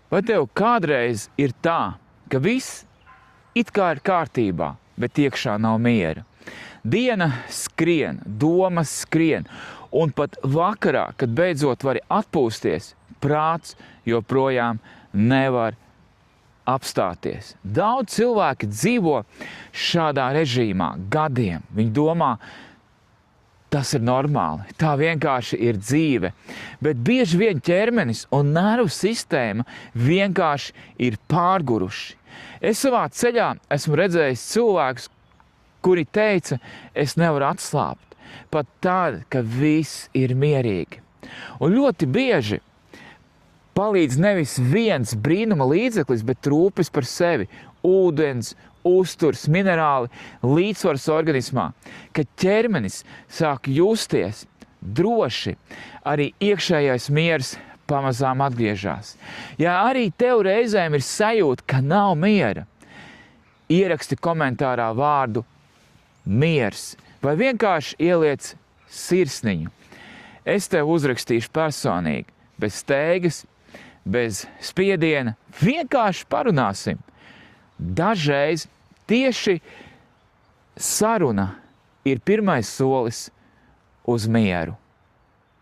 Vai tev kādreiz ir tā, ka viss it kā ir kārtībā, bet iekšā nav miera? Diena skrien, domas skrien, un pat vakarā, kad beidzot vari atpūsties, prāts joprojām nevar apstāties. Daudz cilvēki dzīvo šādā režīmā gadiem. Viņi domā, tas ir normāli, tā vienkārši ir dzīve. Bet bieži vien ķermenis un nervu sistēma vienkārši ir pārguruši. Es savā ceļā esmu redzējis cilvēkus, kuri teica, es nevaru atslābt, pat tad, ka viss ir mierīgi. Un ļoti bieži palīdz nevis viens brīnuma līdzeklis, bet rūpes par sevi, ūdens, uzturs, minerāli, līdzsvars organismā, ka ķermenis sāk justies droši, arī iekšējais miers pamazām atgriežas. Ja arī tev reizēm ir sajūta, ka nav miera, ieraksti komentārā vārdu miers vai vienkārši ieliec sirsniņu. Es tev uzrakstīšu personīgi, bez steigas, bez spiediena, vienkārši parunāsim. Dažreiz tieši saruna ir pirmais solis uz mieru.